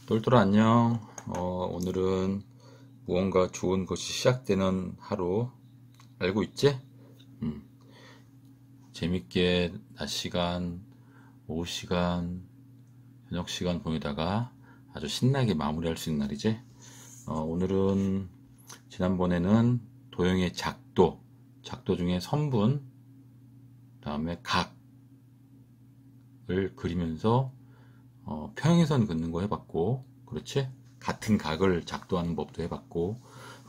똘똘아 안녕. 오늘은 무언가 좋은 것이 시작되는 하루 알고 있지? 음, 재밌게 낮 시간, 오후 시간, 저녁 시간 보내다가 아주 신나게 마무리할 수 있는 날이지? 오늘은 지난번에는 도형의 작도 중에 선분, 다음에 각을 그리면서 평행선 긋는 거 해봤고, 그렇지? 같은 각을 작도하는 법도 해봤고,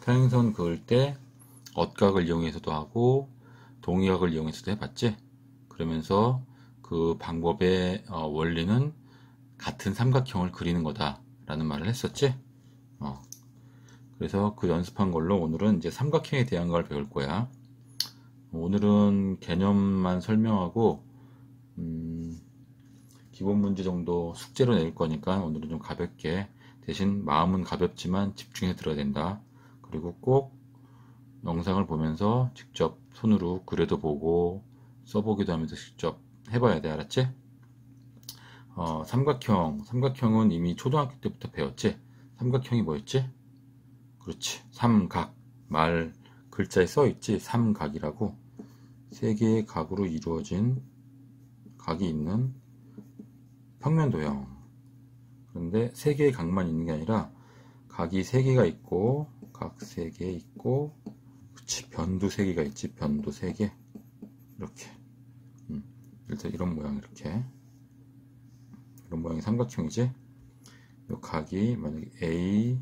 평행선 그을 때 엇각을 이용해서도 하고 동의각을 이용해서도 해봤지? 그러면서 그 방법의 원리는 같은 삼각형을 그리는 거다 라는 말을 했었지? 그래서 그 연습한 걸로 오늘은 이제 삼각형에 대한 걸 배울 거야. 오늘은 개념만 설명하고 기본 문제 정도 숙제로 낼 거니까 오늘은 좀 가볍게, 대신 마음은 가볍지만 집중해 들어야 된다. 그리고 꼭 영상을 보면서 직접 손으로 그려도 보고 써보기도 하면서 직접 해봐야 돼. 알았지? 삼각형은 이미 초등학교 때부터 배웠지? 삼각형이 뭐였지? 그렇지. 삼각. 글자에 써있지? 삼각이라고. 세 개의 각으로 이루어진 각이 있는 평면 도형. 그런데 세 개의 각만 있는 게 아니라 각이 세 개가 있고, 각 세 개 있고, 그치, 변도 세 개가 있지. 변도 세 개. 이렇게. 일단 이런 모양, 이렇게. 이런 모양이 삼각형이지. 이 각이 만약에 A,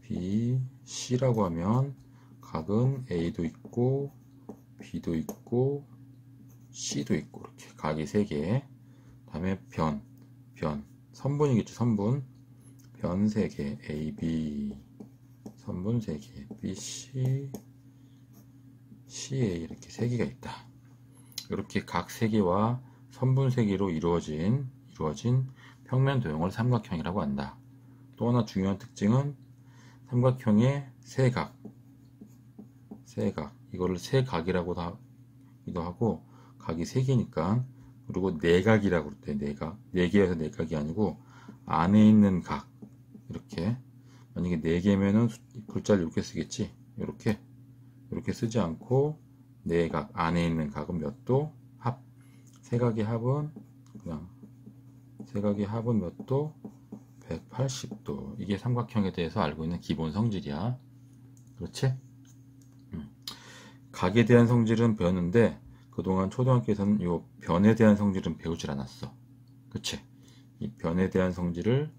B, C라고 하면 각은 A도 있고 B도 있고 C도 있고, 이렇게 각이 세 개. 다음에 변, 선분이겠죠. 선분. 변 세 개, A, B, 선분 세 개, B, C, C, A, 이렇게 세 개가 있다. 이렇게 각 세 개와 선분 세 개로 이루어진 평면 도형을 삼각형이라고 한다. 또 하나 중요한 특징은 삼각형의 세각, 이거를 세각이라고도 하고, 각이 세 개니까. 그리고 내각이라고 그럴 때, 내각, 네 개여서 내각이 아니고 안에 있는 각, 이렇게. 만약에 네 개면은 글자를 이렇게 쓰겠지. 이렇게 쓰지 않고 내각, 안에 있는 각은 몇 도? 합. 세각의 합은 몇 도? 180도. 이게 삼각형에 대해서 알고 있는 기본 성질이야. 그렇지? 각에 대한 성질은 배웠는데 그동안 초등학교에서는 이 변에 대한 성질은 배우질 않았어. 그치? 이 변에 대한 성질을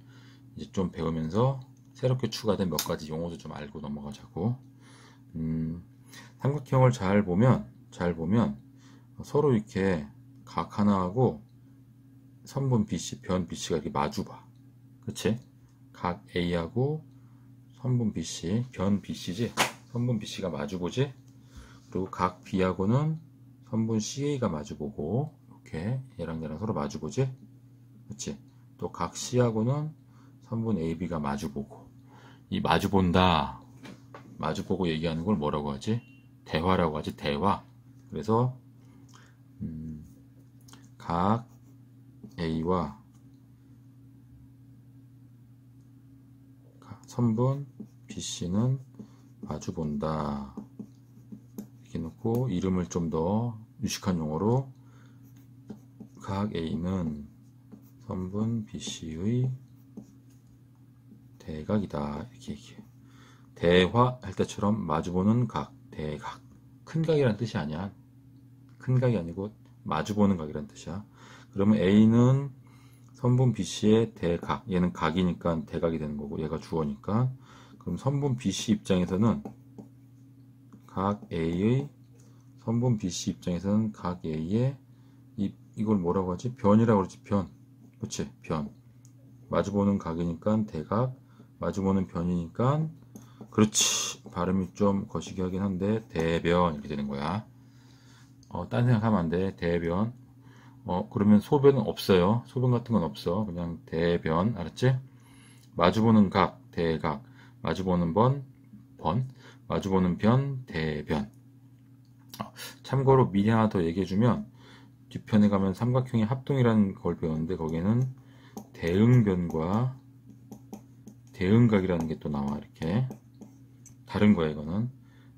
이제 좀 배우면서 새롭게 추가된 몇 가지 용어도 좀 알고 넘어가자고. 삼각형을 잘 보면 서로 이렇게 각 하나하고 선분 BC, 변 BC가 이렇게 마주봐. 그치? 각 A하고 선분 BC, 변 BC지? 선분 BC가 마주보지? 그리고 각 B하고는 선분 CA가 마주보고, 이렇게 얘랑 서로 마주보지? 그치? 또 각 C하고는 선분 AB가 마주보고. 이 마주본다, 마주보고 얘기하는 걸 뭐라고 하지? 대화라고 하지. 대화. 그래서 각 A와 선분 BC는 마주본다. 이렇게 놓고 이름을 좀 더 유식한 용어로 각 A는 선분 BC의 대각이다. 이렇게 얘기해. 대화 할 때처럼 마주보는 각, 대각. 큰 각이란 뜻이 아니야. 큰 각이 아니고 마주보는 각이란 뜻이야. 그러면 A는 선분 BC의 대각. 얘는 각이니까 대각이 되는 거고, 얘가 주어니까. 그럼 선분 BC 입장에서는 각 A의, 선분 BC 입장에서는 각 A의 이걸 뭐라고 하지? 변이라고 그러지. 변. 그치? 변. 마주보는 각이니까 대각, 마주보는 변이니까, 그렇지. 발음이 좀 거시기 하긴 한데 대변, 이렇게 되는 거야. 딴 생각하면 안 돼. 대변. 그러면 소변은 없어요. 소변 같은 건 없어. 그냥 대변. 알았지? 마주보는 각, 대각. 마주보는 번, 마주보는 변, 대변. 참고로 미리 하나 더 얘기해주면, 뒤편에 가면 삼각형의 합동이라는 걸 배웠는데, 거기는 대응변과 대응각이라는 게 또 나와. 이렇게 다른 거야. 이거는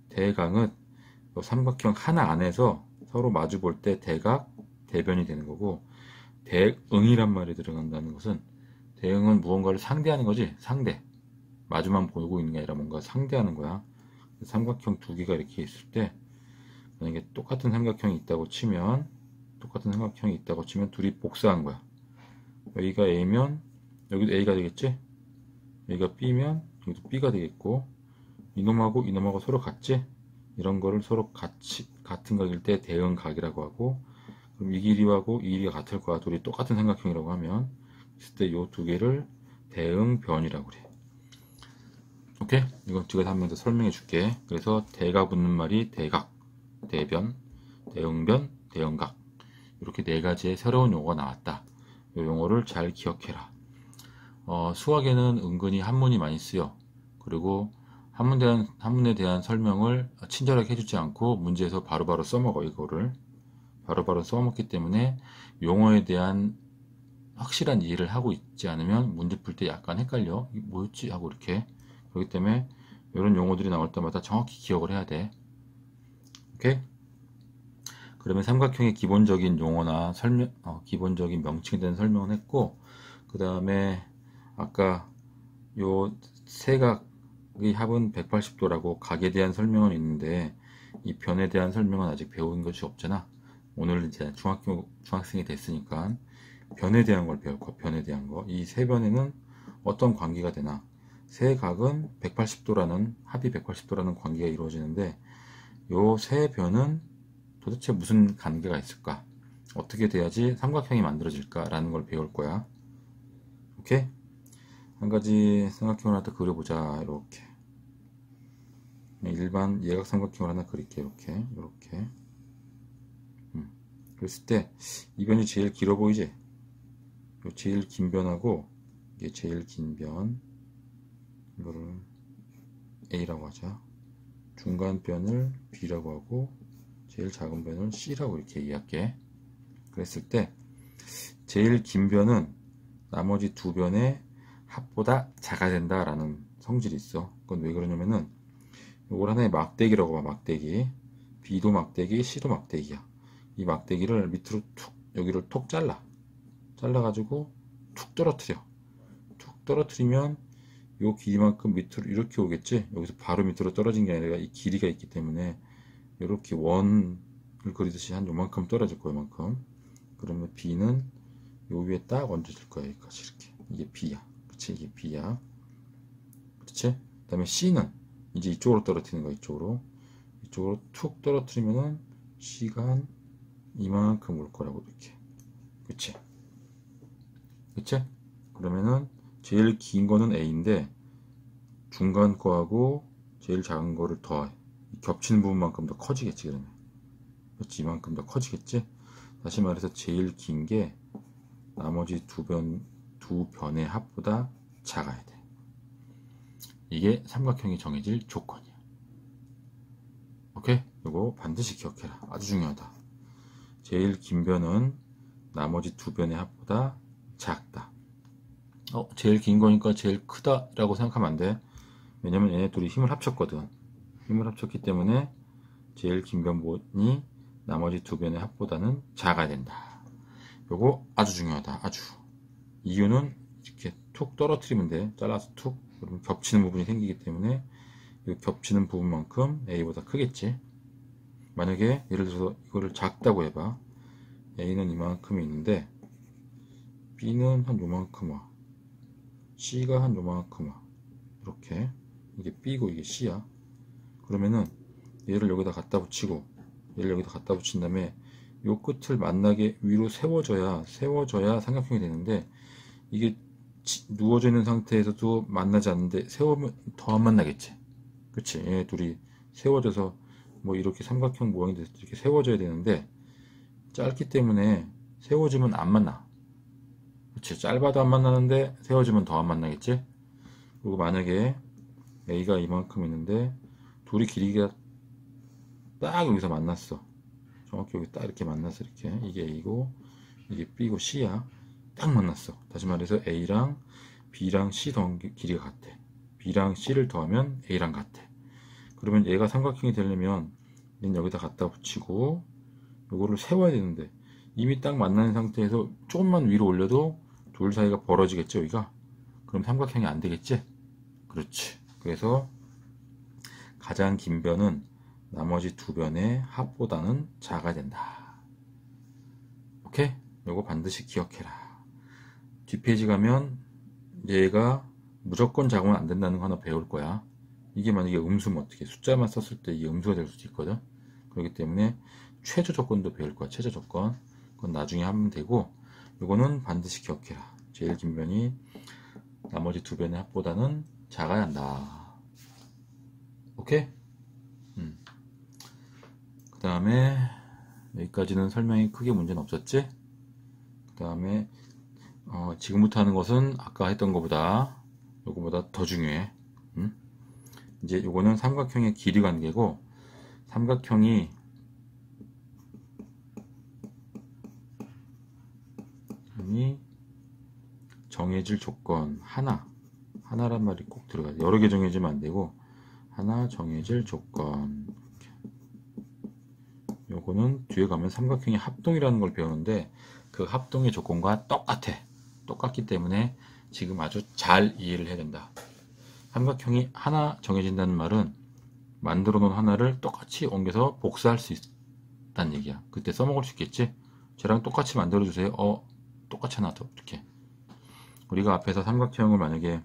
대각은 삼각형 하나 안에서 서로 마주 볼 때 대각, 대변이 되는 거고, 대응이란 말이 들어간다는 것은, 대응은 무언가를 상대하는 거지. 상대, 마주만 보고 있는 게 아니라 뭔가 상대하는 거야. 삼각형 두 개가 이렇게 있을 때, 만약에 똑같은 삼각형이 있다고 치면 둘이 복사한 거야. 여기가 A면 여기도 A가 되겠지? 여기가 B면 여기도 B가 되겠고, 이놈하고 서로 같지? 이런 거를 서로 같은 각일 때 대응각이라고 하고, 그럼 이 길이하고 이 길이가 같을 거야. 둘이 똑같은 삼각형이라고 하면, 있을 때 이 두 개를 대응변이라고 그래. 오케이? 이건 뒤에서 한 번 더 설명해 줄게. 그래서 대가 붙는 말이 대각, 대변, 대응변, 대응각. 이렇게 네 가지의 새로운 용어가 나왔다. 이 용어를 잘 기억해라. 수학에는 은근히 한문이 많이 쓰여. 그리고 한문에 대한 설명을 친절하게 해주지 않고 문제에서 바로바로 써먹어. 이거를 바로바로 써먹기 때문에 용어에 대한 확실한 이해를 하고 있지 않으면 문제 풀 때 약간 헷갈려. 이게 뭐였지? 하고 이렇게. 그렇기 때문에 이런 용어들이 나올 때마다 정확히 기억을 해야 돼. 오케이? 그러면 삼각형의 기본적인 용어나 기본적인 명칭에 대한 설명을 했고, 그 다음에 아까 요 세각의 합은 180도라고 각에 대한 설명은 있는데, 이 변에 대한 설명은 아직 배운 것이 없잖아. 오늘 이제 중학생이 됐으니까 변에 대한 걸 배울 거야. 변에 대한 거. 이 세 변에는 어떤 관계가 되나? 세 각은 180도라는 합이 180도라는 관계가 이루어지는데, 요 세 변은 도대체 무슨 관계가 있을까? 어떻게 돼야지 삼각형이 만들어질까? 라는 걸 배울 거야. 오케이? 한 가지 삼각형을 하나 더 그려보자. 이렇게. 일반 예각 삼각형을 하나 그릴게. 이렇게. 그랬을 때, 이 변이 제일 길어 보이지? 제일 긴 변하고, 이게 제일 긴 변. 이거를 A라고 하자. 중간 변을 B라고 하고, 제일 작은 변을 C라고 이렇게 이해할게. 그랬을 때 제일 긴 변은 나머지 두 변의 합보다 작아야 된다라는 성질이 있어. 그건 왜 그러냐면은 이걸 하나의 막대기라고 봐. 막대기. B도 막대기, C도 막대기야. 이 막대기를 밑으로 여기를 톡 잘라가지고 툭 떨어뜨리면 요 길이만큼 밑으로 이렇게 오겠지. 여기서 바로 밑으로 떨어진 게 아니라 이 길이가 있기 때문에 이렇게 원을 그리듯이 한 요만큼 떨어질 거야. 요만큼. 그러면 B는 요 위에 딱 얹어질 거야. 여기까지 이렇게. 이게 B야. 그치? 이게 B야. 그치? 그 다음에 C는 이제 이쪽으로 떨어뜨리는 거야. 이쪽으로 툭 떨어뜨리면은 C가 한 이만큼 올 거라고 이렇게. 그치? 그러면은 제일 긴 거는 A인데 중간 거하고 제일 작은 거를 더해. 겹치는 부분만큼 더 커지겠지. 그러면 그렇지, 이만큼 더 커지겠지. 다시 말해서 제일 긴 게 나머지 두 변의 합보다 작아야 돼. 이게 삼각형이 정해질 조건이야. 오케이? 이거 반드시 기억해라. 아주 중요하다. 제일 긴 변은 나머지 두 변의 합보다 작다. 제일 긴 거니까 제일 크다라고 생각하면 안 돼. 왜냐면 얘네 둘이 힘을 합쳤거든. 힘을 합쳤기 때문에 제일 긴 변이 나머지 두 변의 합보다는 작아야 된다. 요거 아주 중요하다. 아주. 이유는 이렇게 툭 떨어뜨리면 돼. 잘라서 툭. 그러면 겹치는 부분이 생기기 때문에 이 겹치는 부분만큼 A보다 크겠지. 만약에 예를 들어서 이거를 작다고 해봐. A는 이만큼이 있는데 B는 한 요만큼 와. C가 한 요만큼 와. 이렇게. 이게 B고 이게 C야. 그러면은 얘를 여기다 갖다 붙이고 얘를 여기다 갖다 붙인 다음에 요 끝을 만나게 위로 세워줘야 삼각형이 되는데, 이게 누워져 있는 상태에서도 만나지 않는데 세우면 더 안 만나겠지. 그치? 얘 둘이 세워져서 뭐 이렇게 삼각형 모양이 돼서 이렇게 세워져야 되는데 짧기 때문에 세워지면 안 만나. 그치? 짧아도 안 만나는데 세워지면 더 안 만나겠지? 그리고 만약에 A가 이만큼 있는데 둘이 길이가 딱 여기서 만났어. 정확히 여기 딱 이렇게 만났어. 이렇게. 이게 A고 이게 B고 C야. 딱 만났어. 다시 말해서 A랑 B랑 C 더한 길이가 같아. B랑 C를 더하면 A랑 같아. 그러면 얘가 삼각형이 되려면 얘는 여기다 갖다 붙이고 요거를 세워야 되는데 이미 딱 만나는 상태에서 조금만 위로 올려도 둘 사이가 벌어지겠죠, 여기가? 그럼 삼각형이 안 되겠지? 그렇지. 그래서 가장 긴 변은 나머지 두 변의 합보다는 작아야 된다. 오케이? 요거 반드시 기억해라. 뒷페이지 가면 얘가 무조건 작으면 안 된다는 거 하나 배울 거야. 이게 만약에 음수면 어떻게 숫자만 썼을 때 이게 음수가 될 수도 있거든. 그렇기 때문에 최저 조건도 배울 거야. 최저 조건. 그건 나중에 하면 되고 요거는 반드시 기억해라. 제일 긴 변이 나머지 두 변의 합보다는 작아야 한다. 오케이? 그 다음에 여기까지는 설명이 크게 문제는 없었지? 그 다음에 지금부터 하는 것은 아까 했던 것보다 요거보다 더 중요해. 이제 요거는 삼각형의 길이 관계고 삼각형이 정해질 조건 하나란 말이 꼭 들어가요. 여러 개 정해지면 안 되고 하나 정해질 조건. 요거는 뒤에 가면 삼각형의 합동이라는 걸 배우는데 그 합동의 조건과 똑같기 때문에 지금 아주 잘 이해를 해야 된다. 삼각형이 하나 정해진다는 말은 만들어 놓은 하나를 똑같이 옮겨서 복사할 수 있다는 얘기야. 그때 써먹을 수 있겠지? 쟤랑 똑같이 만들어 주세요. 똑같이 하나 더. 이렇게 우리가 앞에서 삼각형을 만약에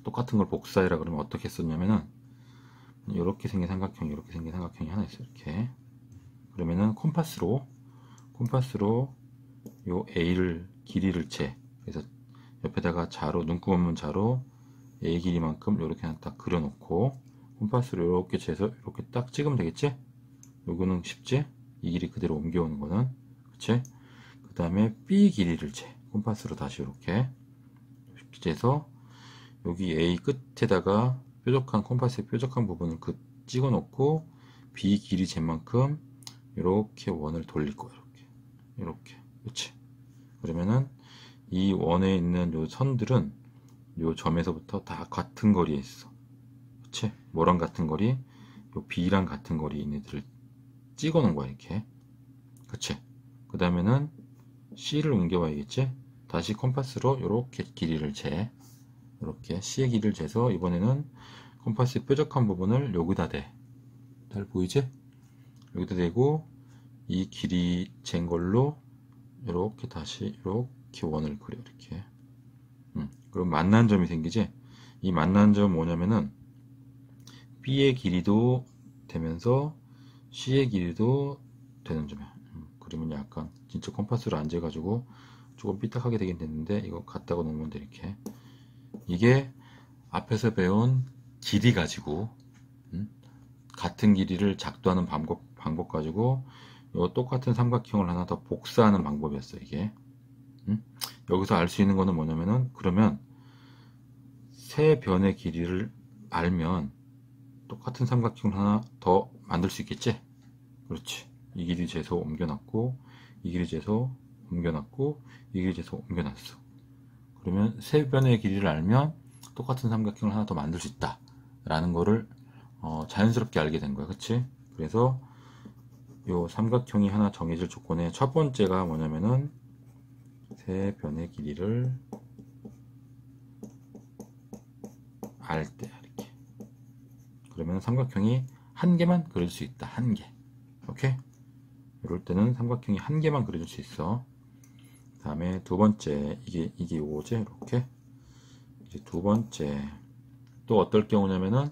똑같은 걸 복사해라 그러면 어떻게 썼냐면은 이렇게 생긴 삼각형이 하나 있어요. 이렇게. 그러면은 콤파스로 요 A를 길이를 재. 그래서 옆에다가 자로 눈금 없는 자로 A 길이만큼 이렇게 하나 딱 그려놓고 콤파스로 이렇게 재서 이렇게 딱 찍으면 되겠지? 요거는 쉽지? 이 길이 그대로 옮겨오는 거는. 그치? 그 다음에 B 길이를 재. 콤파스로 다시 이렇게 재서 여기 A 끝에다가 콤파스의 뾰족한 부분을 찍어 놓고 B 길이 잰만큼 이렇게 원을 돌릴 거예요. 이렇게. 그치? 그러면은 이 원에 있는 요 선들은 요 점에서부터 다 같은 거리에 있어. 그치? 뭐랑 같은 거리? 요 B랑 같은 거리에 있는 애들을 찍어 놓은 거야, 이렇게. 그치? 그 다음에는 C를 옮겨와야겠지? 다시 콤파스로 이렇게 길이를 재. 이렇게 C의 길이를 재서 이번에는 콤파스의 뾰족한 부분을 여기다 대. 잘 보이지? 여기다 대고 이 길이 잰 걸로 이렇게 다시 이렇게 원을 그려. 이렇게. 그럼 만난 점이 생기지? 이 만난 점은 뭐냐면은 B의 길이도 되면서 C의 길이도 되는 점이야. 그러면 약간 진짜 콤파스를 안 재가지고 조금 삐딱하게 되긴 됐는데 이거 갖다가 놓으면 돼. 이렇게. 이게 앞에서 배운 길이 가지고 같은 길이를 작도하는 방법 가지고 요 똑같은 삼각형을 하나 더 복사하는 방법이었어. 이게. 여기서 알 수 있는 거는 뭐냐면은 그러면 세 변의 길이를 알면 똑같은 삼각형을 하나 더 만들 수 있겠지? 그렇지. 이 길이 재서 옮겨놨고 이 길이 재서 옮겨놨고 이 길이 재서 옮겨놨어. 그러면 세 변의 길이를 알면 똑같은 삼각형을 하나 더 만들 수 있다 라는 거를 자연스럽게 알게 된 거야. 그치? 그래서 요 삼각형이 하나 정해질 조건의 첫 번째가 뭐냐면은 세 변의 길이를 알 때 이렇게. 그러면 삼각형이 한 개만 그릴 수 있다. 한 개. 오케이? 이럴 때는 삼각형이 한 개만 그려줄 수 있어. 그 다음에 두 번째, 이게 요거지? 이렇게. 이제 두 번째. 또 어떨 경우냐면은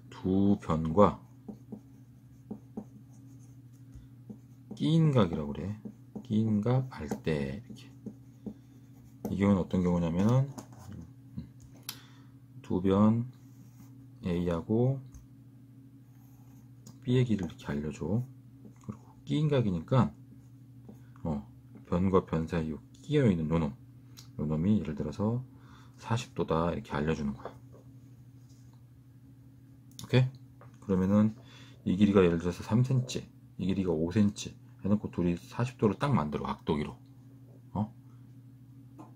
두 변과 끼인 각이라고 그래. 끼인 각 알 때 이렇게. 이 경우는 어떤 경우냐면은 두 변 A하고 B의 길이를 이렇게 알려줘. 그리고 끼인 각이니까 변과 변 사이에 끼어 있는 요 놈이 예를 들어서 40도다 이렇게 알려주는 거야. 오케이? 그러면은 이 길이가 예를 들어서 3cm, 이 길이가 5cm 해놓고 둘이 40도를 딱 만들어. 각도기로.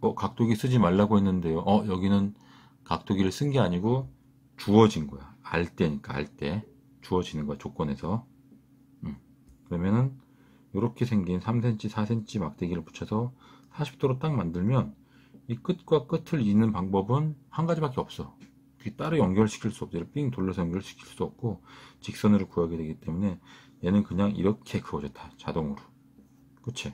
각도기 쓰지 말라고 했는데요. 여기는 각도기를 쓴 게 아니고 주어진 거야. 알 때니까, 알 때. 주어지는 거야, 조건에서. 그러면은, 이렇게 생긴 3cm, 4cm 막대기를 붙여서 40도로 딱 만들면, 이 끝과 끝을 잇는 방법은 한 가지밖에 없어. 따로 연결시킬 수 없죠. 삥 돌려서 연결시킬 수 없고, 직선으로 구하게 되기 때문에, 얘는 그냥 이렇게 그어졌다. 자동으로. 그치?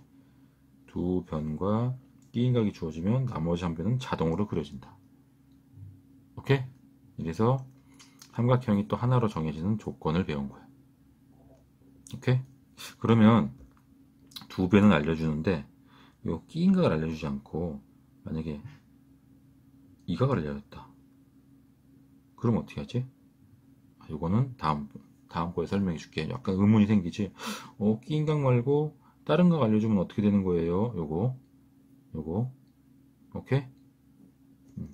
두 변과 끼인각이 주어지면 나머지 한 변은 자동으로 그려진다. 오케이? 이래서 삼각형이 또 하나로 정해지는 조건을 배운 거야. 오케이? 그러면 두 변은 알려주는데 이 끼인각을 알려주지 않고 만약에 이각을 알려줬다. 그럼 어떻게 하지? 이거는 다음 거에 설명해 줄게. 약간 의문이 생기지. 끼인각 말고 다른 각 알려주면 어떻게 되는 거예요? 요거 오케이?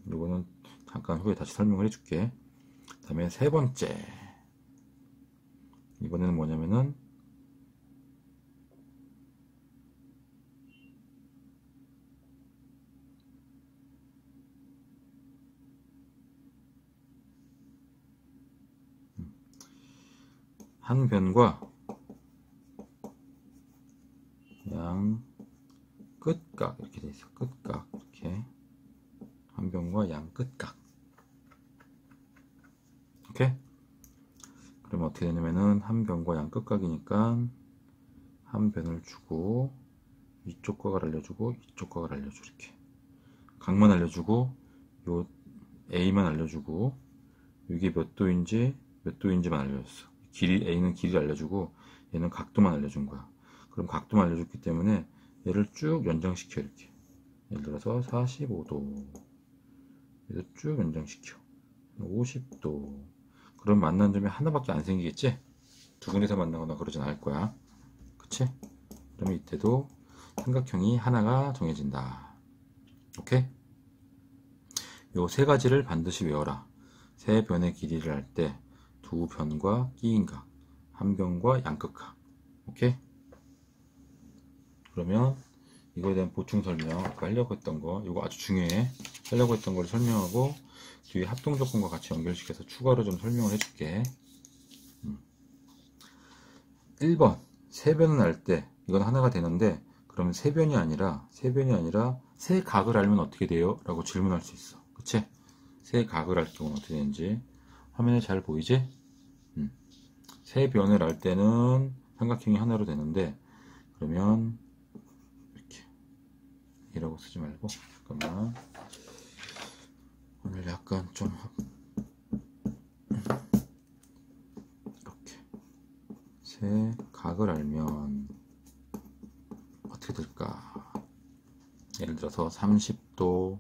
요거는 잠깐 후에 다시 설명을 해줄게. 그 다음에 세 번째, 이번에는 뭐냐면은 한 변과 양 끝각 이렇게 돼 있어. 끝각 이렇게 한 변과 양 끝각. 오케이? 그러면 어떻게 되냐면은 한 변과 양 끝각이니까 한 변을 주고 이쪽 각을 알려주고 이쪽 각을 알려줘. 이렇게 각만 알려주고 요 A만 알려주고 이게 몇 도인지만 알려줬어. A는 길이를 알려주고 얘는 각도만 알려준 거야. 그럼 각도만 알려줬기 때문에 얘를 쭉 연장시켜. 이렇게 예를 들어서 45도 얘를 쭉 연장시켜 50도. 그럼 만난 점이 하나밖에 안 생기겠지? 두 군데서 만나거나 그러진 않을 거야. 그치? 그러면 이때도 삼각형이 하나가 정해진다. 오케이? 요 세 가지를 반드시 외워라. 세 변의 길이를 할 때 두 변과 끼인각, 한 변과 양끝각. 오케이? 그러면 이거에 대한 보충 설명, 아까 하려고 했던 거, 이거 아주 중요해. 하려고 했던 걸 설명하고 뒤에 합동 조건과 같이 연결시켜서 추가로 좀 설명을 해줄게. 1번 세 변을 할 때 이건 하나가 되는데 그러면 세 변이 아니라 세 각을 알면 어떻게 돼요? 라고 질문할 수 있어. 그치? 세 각을 할 경우는 어떻게 되는지 화면에 잘 보이지? 세 변을 할 때는 삼각형이 하나로 되는데 그러면 이렇게 이라고 쓰지 말고 잠깐만 오늘 약간 좀 이렇게 세 각을 알면 어떻게 될까? 예를 들어서 30도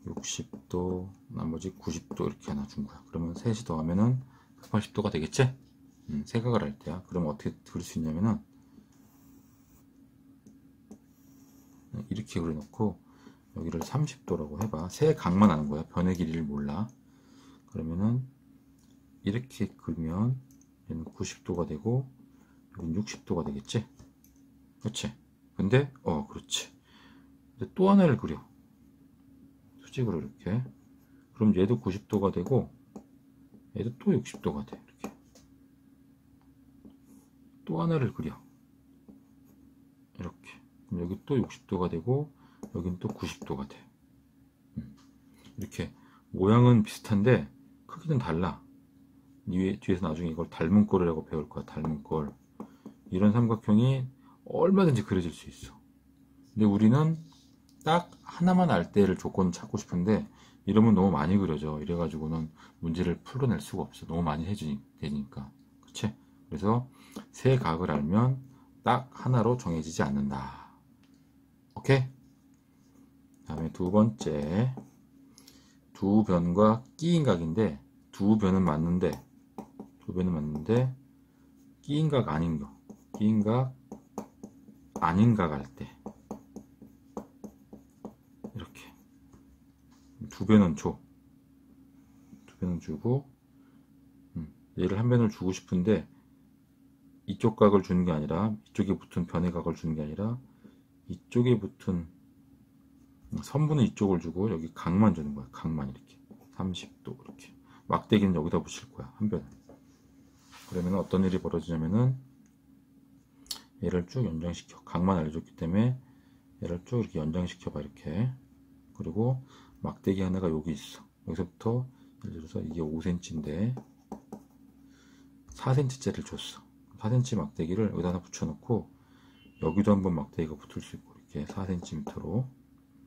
60도 나머지 90도 이렇게 하나 준 거야. 그러면 셋이 더하면은 180도가 되겠지? 세 각을 할 때야. 그럼 어떻게 그릴 수 있냐면은 이렇게 그려놓고 여기를 30도라고 해봐. 세 각만 아는 거야. 변의 길이를 몰라. 그러면은 이렇게 그리면 얘는 90도가 되고 여기는 60도가 되겠지? 그렇지? 근데 그렇지. 근데 또 하나를 그려. 수직으로 이렇게. 그럼 얘도 90도가 되고 얘도 또 60도가 돼. 이렇게. 또 하나를 그려. 이렇게. 그럼 여기 또 60도가 되고 여긴 또 90도가 돼. 이렇게 모양은 비슷한데 크기는 달라. 뒤에서 나중에 이걸 닮은꼴이라고 배울 거야. 닮은꼴. 이런 삼각형이 얼마든지 그려질 수 있어. 근데 우리는 딱 하나만 알 때를 조건 찾고 싶은데 이러면 너무 많이 그려져. 이래가지고는 문제를 풀어낼 수가 없어. 너무 많이 되니까. 그치? 그래서 세 각을 알면 딱 하나로 정해지지 않는다. 오케이? 다음에 두 번째 두 변과 끼인각인데 두 변은 맞는데 끼인각 아닌 거 끼인각 아닌 각 할 때 이렇게 두 변은 주고 얘를 한 변을 주고 싶은데 이쪽 각을 주는 게 아니라 이쪽에 붙은 변의 각을 주는 게 아니라 이쪽에 붙은 선분은 이쪽을 주고 여기 각만 주는 거야. 각만 이렇게 30도 이렇게. 막대기는 여기다 붙일 거야. 한 변에. 그러면 어떤 일이 벌어지냐면은 얘를 쭉 연장시켜. 각만 알려줬기 때문에 얘를 쭉 이렇게 연장시켜 봐. 이렇게. 그리고 막대기 하나가 여기 있어. 여기서부터 예를 들어서 이게 5cm인데 4cm짜리를 줬어. 4cm 막대기를 여기다 하나 붙여놓고 여기도 한번 막대기가 붙을 수 있고 이렇게 4cm로.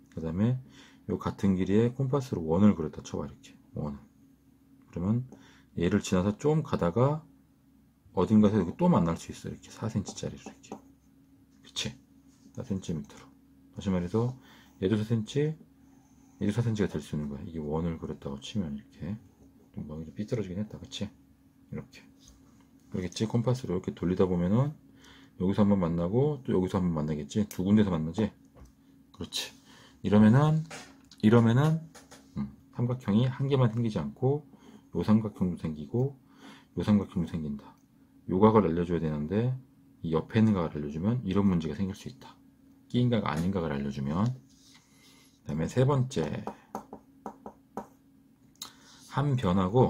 그 다음에 요 같은 길이에 콤파스로 원을 그렸다 쳐봐. 이렇게 원을. 그러면 얘를 지나서 좀 가다가 어딘가에서 여기 또 만날 수 있어. 이렇게 4cm짜리로 이렇게. 그치? 4cm로. 다시 말해서 얘도 4cm, 얘도 4cm가 될 수 있는 거야. 이게 원을 그렸다고 치면 이렇게. 좀 뭐 삐뚤어지긴 했다. 그치? 이렇게. 그러겠지? 콤파스로 이렇게 돌리다 보면은 여기서 한번 만나고 또 여기서 한번 만나겠지? 두 군데서 만나지? 그렇지. 이러면은 삼각형이 한 개만 생기지 않고 요 삼각형도 생기고 요 삼각형도 생긴다. 요 각을 알려줘야 되는데 이 옆에 있는 각을 알려주면 이런 문제가 생길 수 있다. 끼인 각 아닌 각을 알려주면. 그 다음에 세 번째, 한 변하고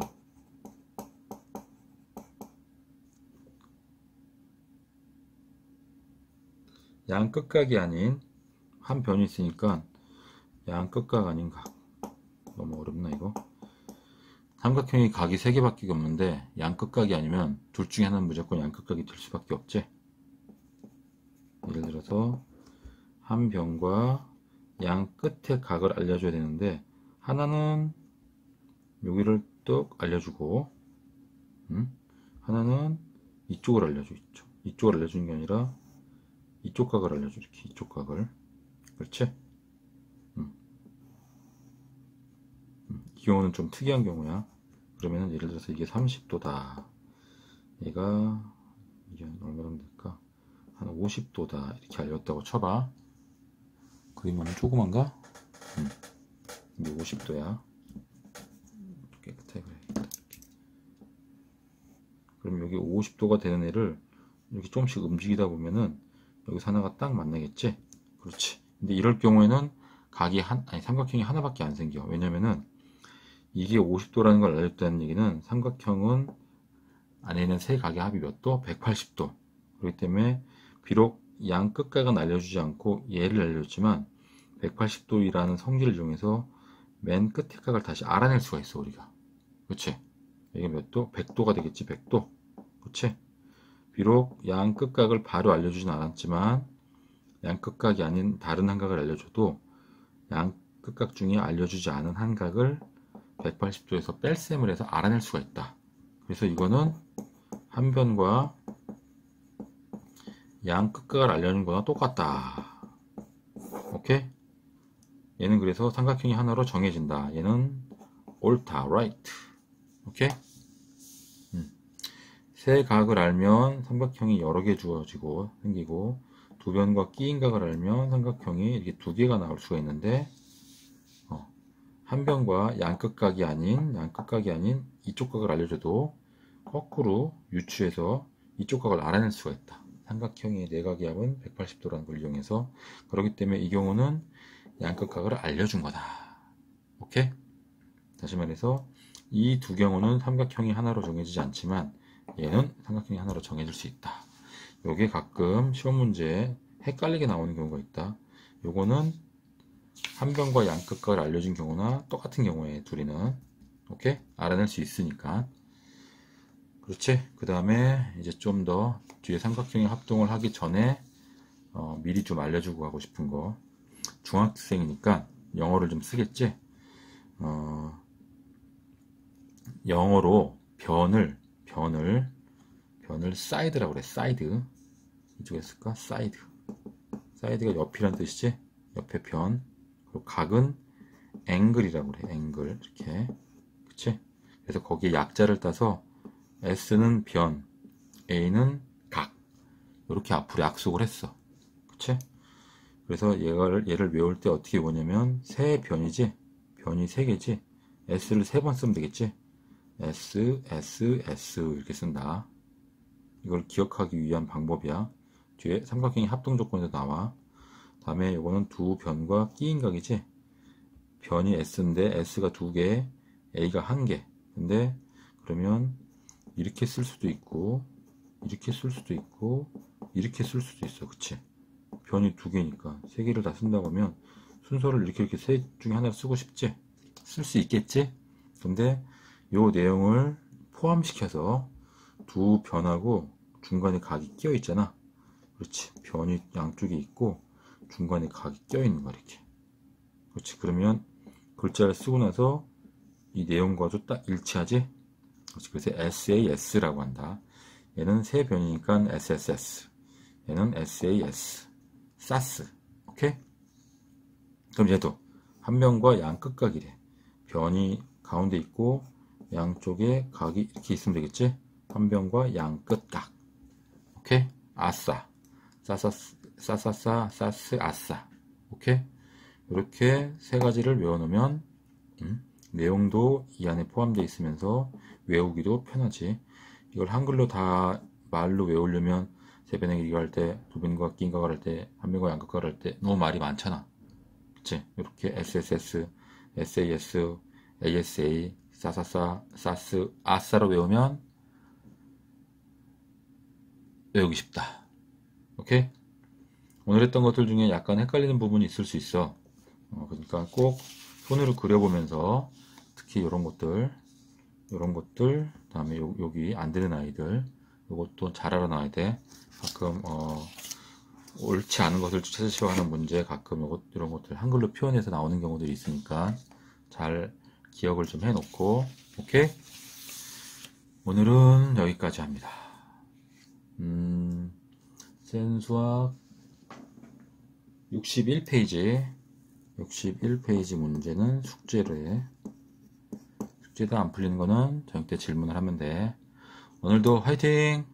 양 끝각이 아닌 한 변이 있으니까 양 끝각 아닌 각. 너무 어렵나 이거? 삼각형이 각이 3개밖에 없는데 양 끝각이 아니면 둘 중에 하나는 무조건 양 끝각이 될 수밖에 없지. 예를 들어서 한 변과 양 끝의 각을 알려줘야 되는데 하나는 여기를 뚝 알려주고 하나는 이쪽을 알려줘. 이쪽을 알려주는 게 아니라 이쪽 각을 알려줘. 이렇게 이쪽 각을. 그렇지? 이 경우는 좀 특이한 경우야. 그러면 예를 들어서 이게 30도다. 이게 얼마 정도 될까? 한 50도다. 이렇게 알렸다고 쳐봐. 그림은 조그만가? 이게 50도야. 깨끗하게 그래야겠다. 이렇게. 그럼 여기 50도가 되는 애를 이렇게 조금씩 움직이다 보면은 여기서 하나가 딱 만나겠지? 그렇지. 근데 이럴 경우에는 삼각형이 하나밖에 안 생겨. 왜냐면은 이게 50도라는 걸 알려줬다는 얘기는 삼각형은 안에 있는 세 각의 합이 몇 도? 180도. 그렇기 때문에 비록 양 끝각은 알려주지 않고 얘를 알려줬지만 180도이라는 성질을 이용해서 맨 끝의 각을 다시 알아낼 수가 있어 우리가. 그치? 이게 몇 도? 100도가 되겠지. 100도. 그치? 비록 양 끝각을 바로 알려주진 않았지만 양 끝각이 아닌 다른 한 각을 알려줘도 양 끝각 중에 알려주지 않은 한 각을 180도에서 뺄셈을 해서 알아낼 수가 있다. 그래서 이거는 한 변과 양 끝각을 알려주는 거나 똑같다. 오케이? 얘는 그래서 삼각형이 하나로 정해진다. 얘는 옳다. right. 오케이? 세 각을 알면 삼각형이 여러 개 주어지고 생기고 두 변과 끼인 각을 알면 삼각형이 이렇게 두 개가 나올 수가 있는데 한 변과 양 끝각이 아닌 이쪽 각을 알려줘도 거꾸로 유추해서 이쪽 각을 알아낼 수가 있다. 삼각형의 내각의 합은 180도라는 걸 이용해서. 그렇기 때문에 이 경우는 양 끝각을 알려준 거다. 오케이? 다시 말해서 이 두 경우는 삼각형이 하나로 정해지지 않지만 얘는 삼각형이 하나로 정해질 수 있다. 요게 가끔 시험 문제에 헷갈리게 나오는 경우가 있다. 요거는 한 변과 양 끝각을 알려준 경우나 똑같은 경우에 둘이는 오케이? 알아낼 수 있으니까. 그렇지? 그 다음에 이제 좀 더 뒤에 삼각형의 합동을 하기 전에 미리 좀 알려주고 하고 싶은 거. 중학생이니까 영어를 좀 쓰겠지? 영어로 변을 사이드라고 그래. 사이드. 이쪽에 쓸까? 사이드. 사이드가 옆이란 뜻이지? 옆에 변. 그리고 각은 앵글이라고 그래. 앵글. 이렇게. 그치? 그래서 거기에 약자를 따서 S는 변, A는 각. 이렇게 앞으로 약속을 했어. 그치? 그래서 얘를 외울 때 어떻게 보냐면 세 변이지? 변이 세 개지? S를 세 번 쓰면 되겠지? S, S, S 이렇게 쓴다. 이걸 기억하기 위한 방법이야. 뒤에 삼각형이 합동 조건에서 나와. 다음에 요거는 두 변과 끼인 각이지. 변이 S인데 S가 2개, A가 1개. 근데 그러면 이렇게 쓸 수도 있고, 이렇게 쓸 수도 있고, 이렇게 쓸 수도 있어. 그치? 변이 2개니까 3개를 다 쓴다고 하면 순서를 이렇게 셋 중에 하나를 쓰고 싶지? 쓸 수 있겠지? 근데 요 내용을 포함시켜서 두 변하고 중간에 각이 끼어 있잖아. 그렇지. 변이 양쪽에 있고 중간에 각이 끼어 있는 거야. 이렇게. 그렇지. 그러면 글자를 쓰고 나서 이 내용과도 딱 일치하지? 그렇지. 그래서 SAS라고 한다. 얘는 세 변이니까 SSS. 얘는 SAS. SAS. 오케이? 그럼 얘도 한 변과 양 끝각이래. 변이 가운데 있고 양쪽에 각이 이렇게 있으면 되겠지? 한 변과 양 끝각. 오케이? 아싸. 싸싸싸, 싸스, 아싸. 오케이? 이렇게 세 가지를 외워놓으면 내용도 이 안에 포함되어 있으면서 외우기도 편하지. 이걸 한글로 다 말로 외우려면 세 변의 길이가 할 때, 두 변과 끼인 각을 할 때, 한 변과 양극각을 할 때 너무 말이 많잖아. 그치? 이렇게 SSS, SAS, ASA, 싸싸싸, 싸스, 아싸로 외우면 외우기 쉽다. 오케이? 오늘 했던 것들 중에 약간 헷갈리는 부분이 있을 수 있어. 그러니까 꼭 손으로 그려보면서 특히 이런 것들, 다음에 여기 안 되는 아이들, 이것도 잘 알아놔야 돼. 가끔 옳지 않은 것을 찾으시고 하는 문제, 가끔 이런 것들 한글로 표현해서 나오는 경우들이 있으니까 잘 기억을 좀 해놓고. 오케이? 오늘은 여기까지 합니다. 센수학 61페이지 문제는 숙제로 해. 숙제도 안 풀리는 거는 저녁 때 질문을 하면 돼. 오늘도 화이팅!